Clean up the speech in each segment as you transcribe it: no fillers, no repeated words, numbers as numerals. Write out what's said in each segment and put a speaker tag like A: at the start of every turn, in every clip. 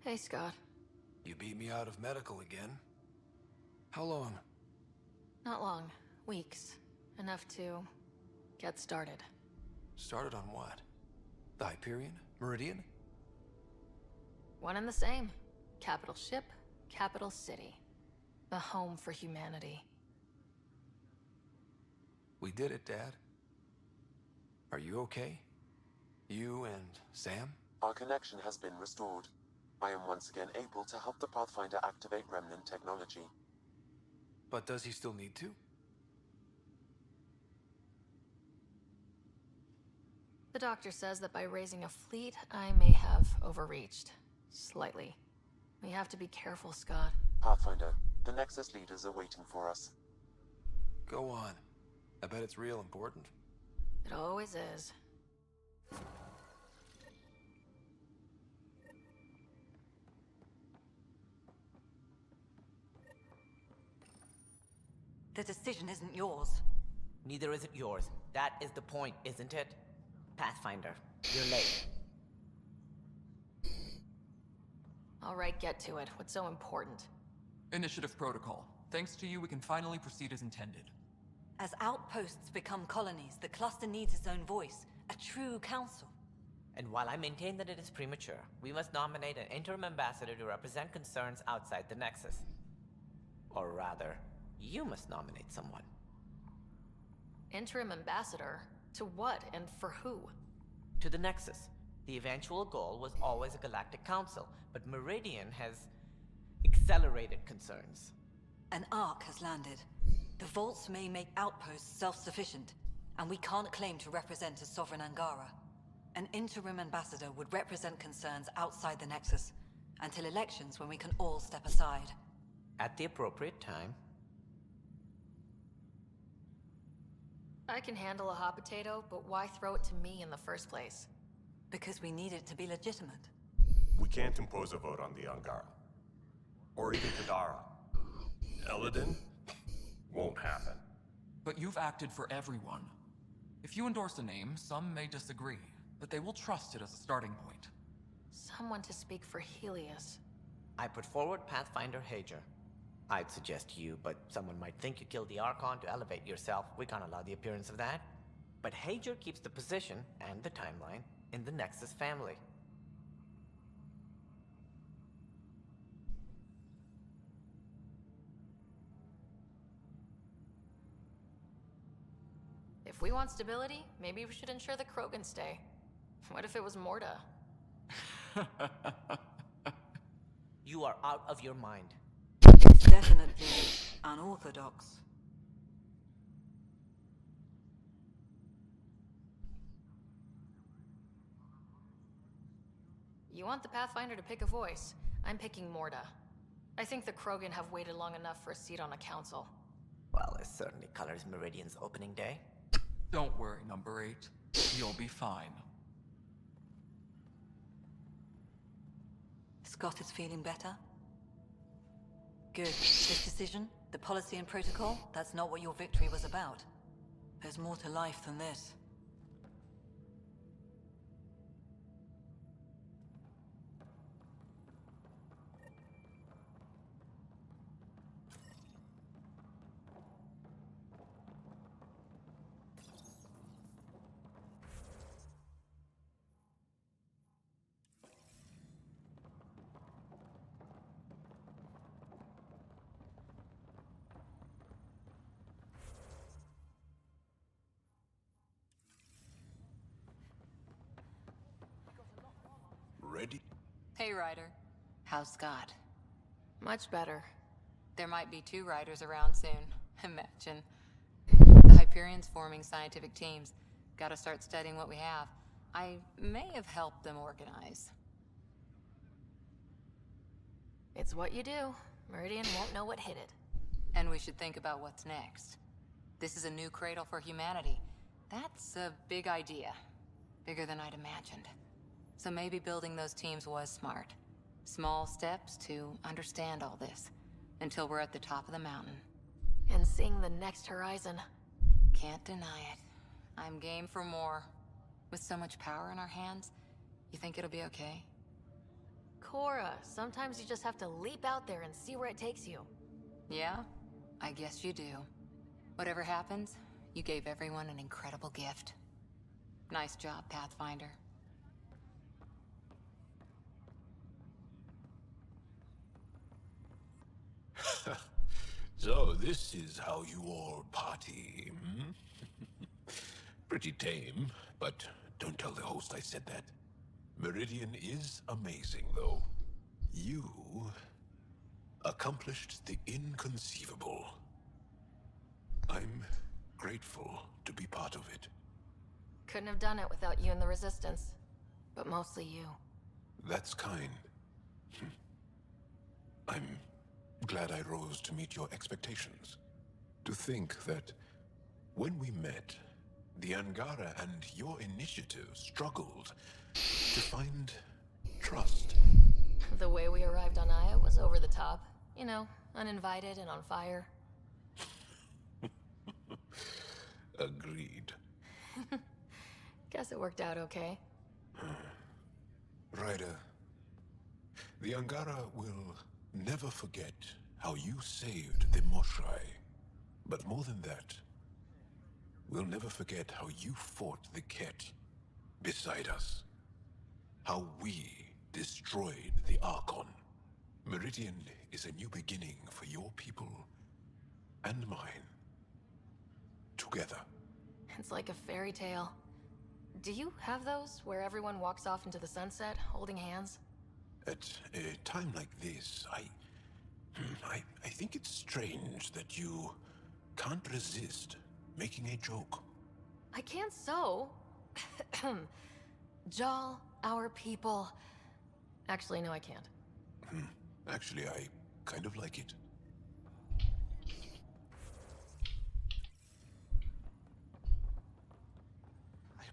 A: Hey, Scott.
B: You beat me out of medical again. How long?
A: Not long. Weeks. Enough to get started.
B: Started on what? The Hyperion? Meridian?
A: One and the same. Capital ship, capital city. The home for humanity.
B: We did it, Dad. Are you okay? You and Sam?
C: Our connection has been restored. I am once again able to help the Pathfinder activate Remnant technology.
B: But does he still need to?
A: The doctor says that by raising a fleet, I may have overreached. Slightly. We have to be careful, Scott.
C: Pathfinder, the Nexus leaders are waiting for us.
B: Go on. I bet it's real important.
A: It always is.
D: The decision isn't yours.
E: Neither is it yours. That is the point, isn't it? Pathfinder, you're late.
A: All right, get to it. What's so important?
F: Initiative protocol. Thanks to you, we can finally proceed as intended.
D: As outposts become colonies, the cluster needs its own voice, a true council.
E: And while I maintain that it is premature, we must nominate an interim ambassador to represent concerns outside the Nexus. Or rather, you must nominate someone.
A: Interim ambassador? To what and for who?
E: To the Nexus. The eventual goal was always a galactic council, but Meridian has accelerated concerns.
D: An arc has landed. The vaults may make outposts self-sufficient, and we can't claim to represent a sovereign Angara. An interim ambassador would represent concerns outside the Nexus, until elections when we can all step aside.
E: At the appropriate time.
A: I can handle a hot potato, but why throw it to me in the first place?
D: Because we need it to be legitimate.
G: We can't impose a vote on the Angara. Or even Kadara. Eladin? Won't happen.
F: But you've acted for everyone. If you endorse a name, some may disagree, but they will trust it as a starting point.
A: Someone to speak for Helios.
E: I put forward Pathfinder Hager. I'd suggest you, but someone might think you killed the Archon to elevate yourself. We can't allow the appearance of that. But Hager keeps the position and the timeline in the Nexus family.
A: If we want stability, maybe we should ensure the Krogan stay. What if it was Morta?
E: You are out of your mind.
D: It's definitely unorthodox.
A: You want the Pathfinder to pick a voice. I'm picking Morta. I think the Krogan have waited long enough for a seat on a council.
E: Well, it certainly colors Meridian's opening day.
F: Don't worry, number 8. You'll be fine.
D: Scott is feeling better? Good. This decision, the policy and protocol, that's not what your victory was about. There's more to life than this.
G: Ready?
H: Hey, Ryder. How's Scott?
A: Much better.
H: There might be 2 Riders around soon. Imagine. The Hyperion's forming scientific teams. Gotta start studying what we have. I may have helped them organize.
A: It's what you do. Meridian won't know what hit it.
H: And we should think about what's next. This is a new cradle for humanity. That's a big idea. Bigger than I'd imagined. So maybe building those teams was smart. Small steps to understand all this, until we're at the top of the mountain.
A: And seeing the next horizon.
H: Can't deny it. I'm game for more. With so much power in our hands, you think it'll be okay?
A: Cora, sometimes you just have to leap out there and see where it takes you.
H: Yeah, I guess you do. Whatever happens, you gave everyone an incredible gift. Nice job, Pathfinder.
I: So this is how you all party, hmm? Pretty tame, but don't tell the host I said that. Meridian is amazing, though. You accomplished the inconceivable. I'm grateful to be part of it.
A: Couldn't have done it without you and the Resistance. But mostly you.
I: That's kind. I'm glad I rose to meet your expectations. To think that when we met, the Angara and your initiative struggled to find trust.
A: The way we arrived on Aya was over the top. You know, uninvited and on fire.
I: Agreed.
A: Guess it worked out okay.
I: Ryder, the Angara will never forget how you saved the Moshai. But more than that, we'll never forget how you fought the Ket beside us. How we destroyed the Archon. Meridian is a new beginning for your people and mine. Together.
A: It's like a fairy tale. Do you have those where everyone walks off into the sunset, holding hands?
I: At a time like this, I think it's strange that you can't resist making a joke.
A: I can't so. Jal, our people. Actually, no, I can't.
I: Actually, I kind of like it.
J: I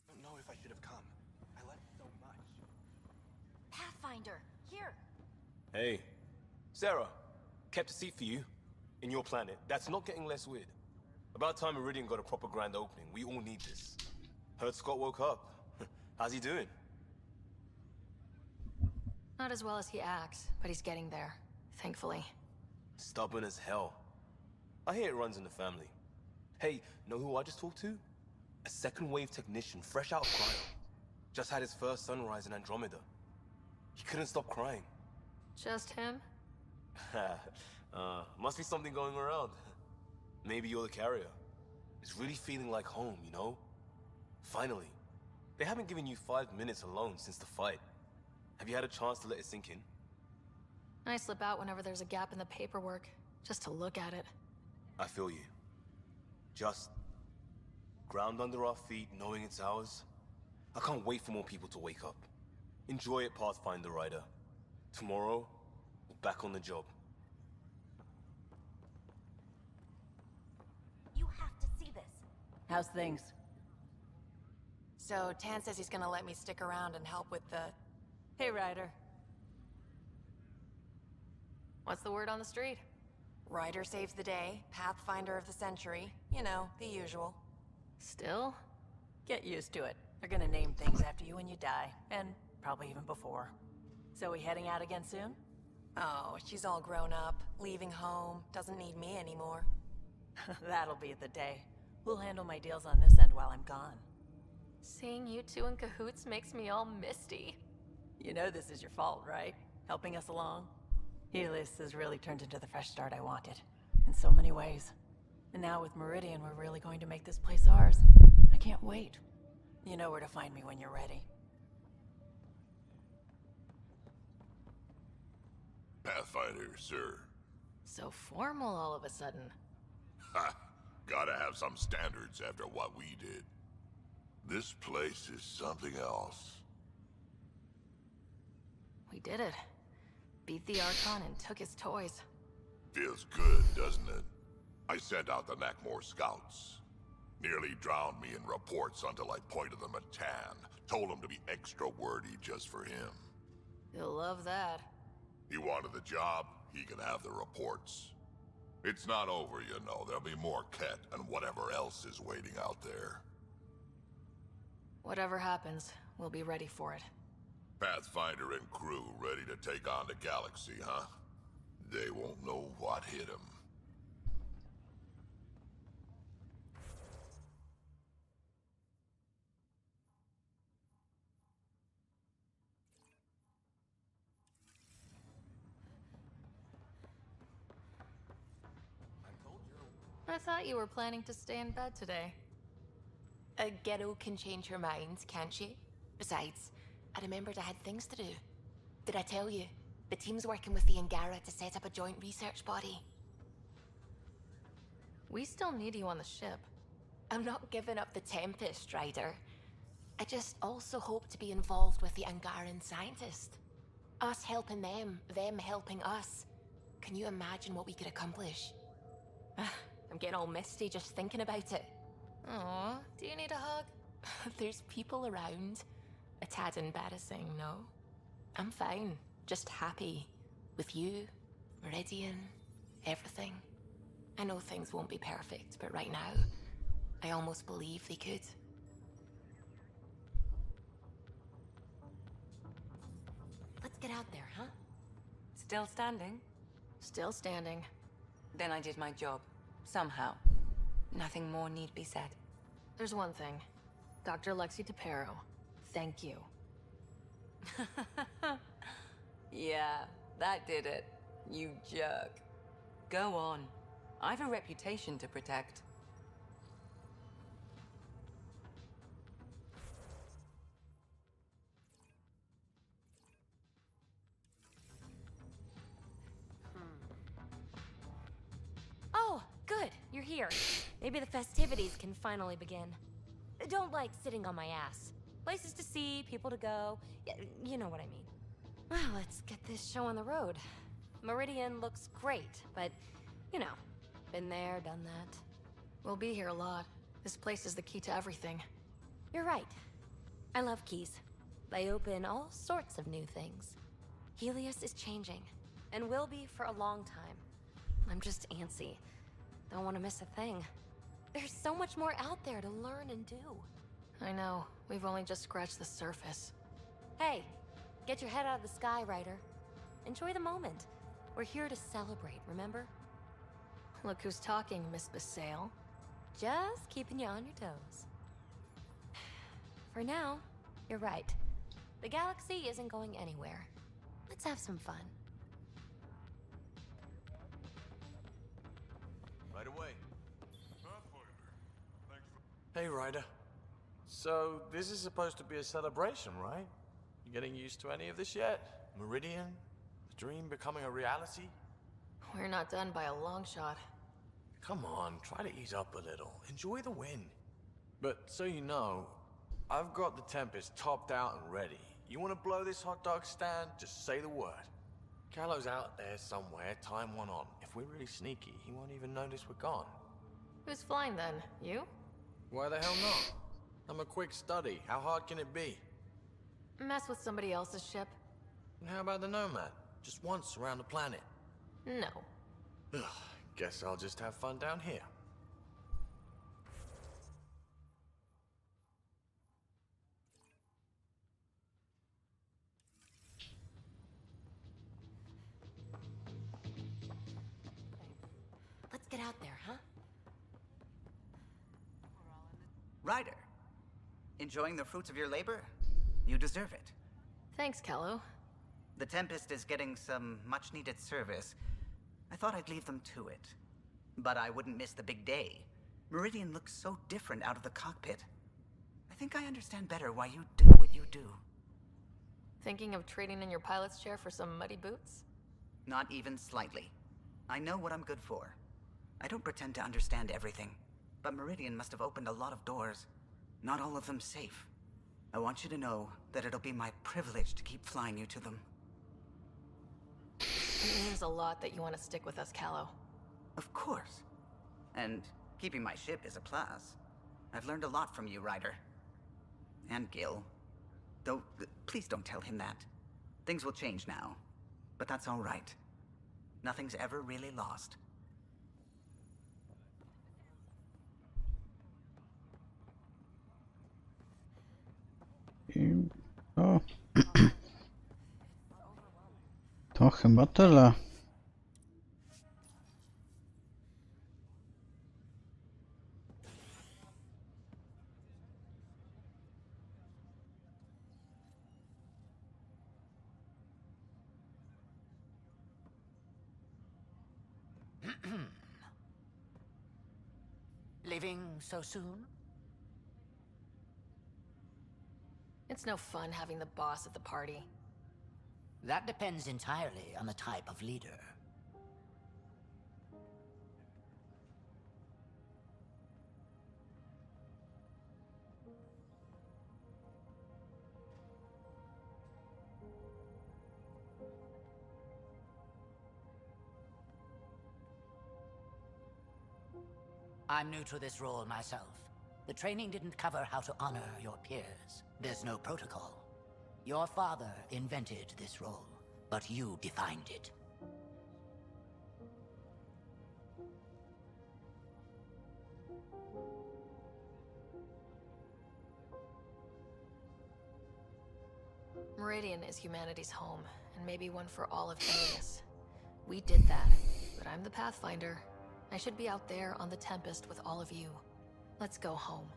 J: don't know if I should have come. I left so much.
A: Pathfinder, here.
J: Hey, Sarah, kept a seat for you. In your planet. That's not getting less weird. About time Meridian got a proper grand opening. We all need this. Heard Scott woke up. How's he doing?
A: Not as well as he acts, but he's getting there, thankfully.
J: Stubborn as hell. I hear it runs in the family. Hey, know who I just talked to? A second wave technician, fresh out of cryo. Just had his first sunrise in Andromeda. He couldn't stop crying.
A: Just him?
J: Must be something going around. Maybe you're the carrier. It's really feeling like home, you know? Finally. They haven't given you 5 minutes alone since the fight. Have you had a chance to let it sink in?
A: I slip out whenever there's a gap in the paperwork, just to look at it.
J: I feel you. Just ground under our feet, knowing it's ours. I can't wait for more people to wake up. Enjoy it, Pathfinder Rider. Tomorrow, we're back on the job.
K: You have to see this.
L: How's things?
A: So, Tan says he's gonna let me stick around and help with the...
L: Hey, Ryder.
A: What's the word on the street?
K: Ryder saves the day, Pathfinder of the century. You know, the usual.
A: Still?
L: Get used to it. They're gonna name things after you when you die, and probably even before. So we heading out again soon?
K: Oh, she's all grown up, leaving home, doesn't need me anymore.
L: That'll be the day. We'll handle my deals on this end while I'm gone.
A: Seeing you two in cahoots makes me all misty.
L: You know this is your fault, right? Helping us along? Helios has really turned into the fresh start I wanted. In so many ways. And now with Meridian, we're really going to make this place ours. I can't wait. You know where to find me when you're ready.
M: Pathfinder, sir.
A: So formal all of a sudden.
M: Ha! Gotta have some standards after what we did. This place is something else.
A: We did it. Beat the Archon and took his toys.
M: Feels good, doesn't it? I sent out the Nakmor scouts. Nearly drowned me in reports until I pointed them at Tan. Told him to be extra wordy just for him.
A: He'll love that.
M: He wanted the job, he can have the reports. It's not over, you know. There'll be more Ket and whatever else is waiting out there.
A: Whatever happens, we'll be ready for it.
M: Pathfinder and crew ready to take on the galaxy, huh? They won't know what hit them.
A: I thought you were planning to stay in bed today.
K: A girl can change her mind, can't she? Besides, I remembered I had things to do. Did I tell you? The team's working with the Angara to set up a joint research body.
A: We still need you on the ship.
K: I'm not giving up the Tempest, Ryder. I just also hope to be involved with the Angaran scientists. Us helping them helping us. Can you imagine what we could accomplish? I'm getting all misty just thinking about it.
A: Aw, do you need a hug?
K: There's people around. A tad embarrassing, no? I'm fine. Just happy. With you, Meridian, everything. I know things won't be perfect, but right now, I almost believe they could. Let's get out there, huh?
H: Still standing?
A: Still standing.
H: Then I did my job. Somehow. Nothing more need be said.
A: There's one thing. Dr. Lexi DePero, thank you.
H: Yeah, that did it. You jerk. Go on. I've a reputation to protect.
N: Oh, good. You're here. Maybe the festivities can finally begin. Don't like sitting on my ass. Places to see, people to go. You know what I mean. Well, let's get this show on the road. Meridian looks great, but, you know, been there, done that.
A: We'll be here a lot. This place is the key to everything.
N: You're right. I love keys. They open all sorts of new things. Helios is changing, and will be for a long time. I'm just antsy. Don't want to miss a thing. There's so much more out there to learn and do.
A: I know. We've only just scratched the surface.
N: Hey, get your head out of the sky, Ryder. Enjoy the moment. We're here to celebrate, remember?
A: Look who's talking, Miss Basale.
N: Just keeping you on your toes. For now, you're right. The galaxy isn't going anywhere. Let's have some fun.
J: Right away.
O: Hey, Ryder. So, this is supposed to be a celebration, right? You getting used to any of this yet? Meridian? The dream becoming a reality?
A: We're not done by a long shot.
O: Come on, try to ease up a little. Enjoy the win. But, so you know, I've got the Tempest topped out and ready. You want to blow this hot dog stand? Just say the word. Callow's out there somewhere, time one on. If we're really sneaky, he won't even notice we're gone.
A: Who's flying then? You?
O: Why the hell not? I'm a quick study. How hard can it be?
A: Mess with somebody else's ship?
O: And how about the Nomad? Just once around the planet.
A: No.
O: Ugh, guess I'll just have fun down here.
K: Let's get out there, huh?
P: Ryder, enjoying the fruits of your labor? You deserve it.
A: Thanks, Callow.
P: The Tempest is getting some much-needed service. I thought I'd leave them to it. But I wouldn't miss the big day. Meridian looks so different out of the cockpit. I think I understand better why you do what you do.
A: Thinking of trading in your pilot's chair for some muddy boots?
P: Not even slightly. I know what I'm good for. I don't pretend to understand everything. But Meridian must have opened a lot of doors. Not all of them safe. I want you to know that it'll be my privilege to keep flying you to them.
A: It means a lot that you want to stick with us, Callow.
P: Of course. And keeping my ship is a plus. I've learned a lot from you, Ryder. And Gil. Though, please don't tell him that. Things will change now. But that's all right. Nothing's ever really lost.
Q: And To... To chyba tyle.
R: Leaving so soon?
A: It's no fun having the boss at the party.
R: That depends entirely on the type of leader. I'm new to this role myself. The training didn't cover how to honor your peers. There's no protocol. Your father invented this role, but you defined it.
A: Meridian is humanity's home, and maybe one for all of Alias. We did that, but I'm the Pathfinder. I should be out there on the Tempest with all of you. Let's go home.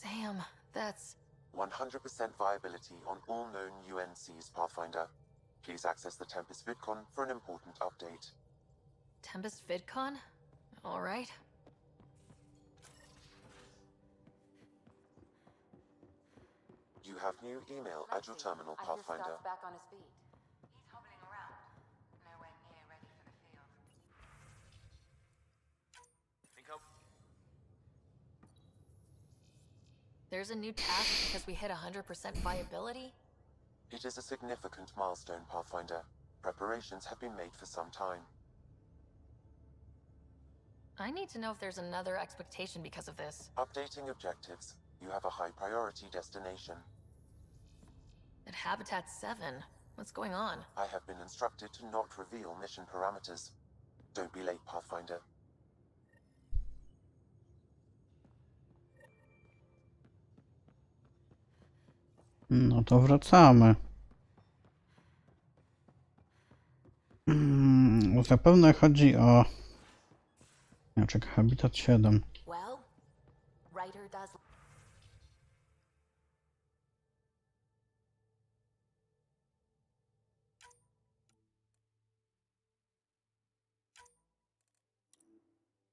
A: Sam, that's...
C: 100% viability on all known UNCs, Pathfinder. Please access the Tempest VidCon for an important update.
A: Tempest VidCon? Alright.
C: You have new email at your terminal, Pathfinder.
H: Back on his feet. He's hobbling around. Nowhere near ready for the field.
J: Think up.
A: There's a new task because we hit 100% viability?
C: It is a significant milestone, Pathfinder. Preparations have been made for some time.
A: I need to know if there's another expectation because of this.
C: Updating objectives. You have a high priority destination.
A: At Habitat 7? What's going on?
C: I have been instructed to not reveal mission parameters. Don't be late, Pathfinder.
Q: No to wracamy. Zapewne chodzi o... Nie, czekaj, Habitat 7.
K: Well, Ryder does...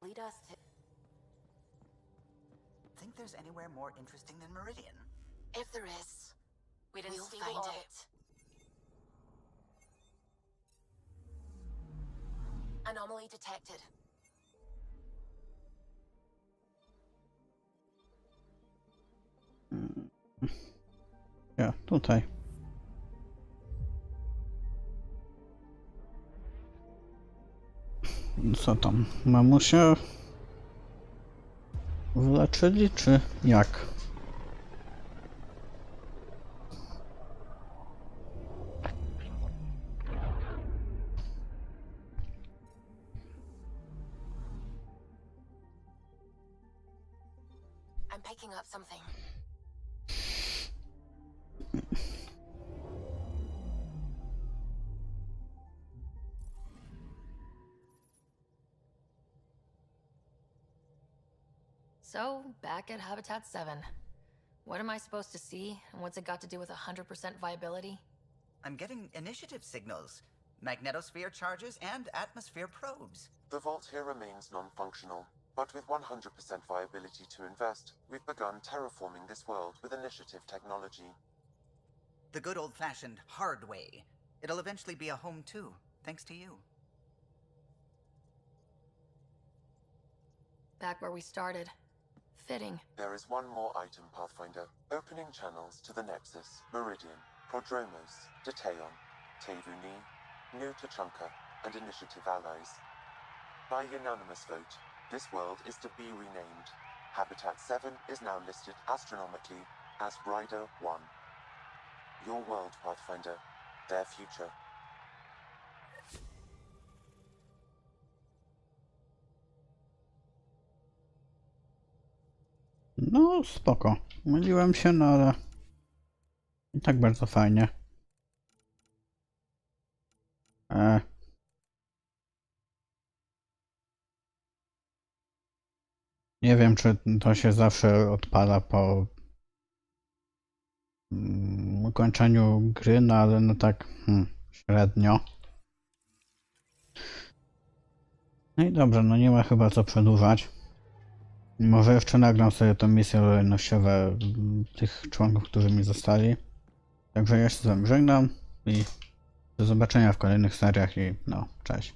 K: lead us to...
P: Think there's anywhere more interesting than Meridian?
K: If there is, we'll find it. Anomaly detected.
Q: Ja, tutaj. Co tam? Mamusia wyleczyli, czy jak?
K: I'm picking up something.
A: So, back at Habitat 7. What am I supposed to see, and what's it got to do with 100% viability?
P: I'm getting initiative signals, magnetosphere charges, and atmosphere probes.
C: The vault here remains non-functional, But with 100% viability to invest, we've begun terraforming this world with initiative technology.
P: The good old-fashioned hard way. It'll eventually be a home too, thanks to you.
A: Back where we started. Fitting.
C: There is one more item, Pathfinder. Opening channels to the Nexus, Meridian, Prodromos, Detaeon, Tevuni, New Tachanka, and Initiative allies. By unanimous vote, this world is to be renamed. Habitat 7 is now listed astronomically as Rider 1. Your world, Pathfinder. Their future.
Q: No, spoko. Myliłem się, no ale i tak bardzo fajnie. Nie wiem, czy to się zawsze odpala po ukończeniu gry, no ale no tak średnio. No i dobrze, no nie ma chyba co przedłużać. Może jeszcze nagram sobie tą misję lojalnościowe tych członków, którzy mi zostali. Także ja się z wami żegnam i do zobaczenia w kolejnych seriach i no, cześć.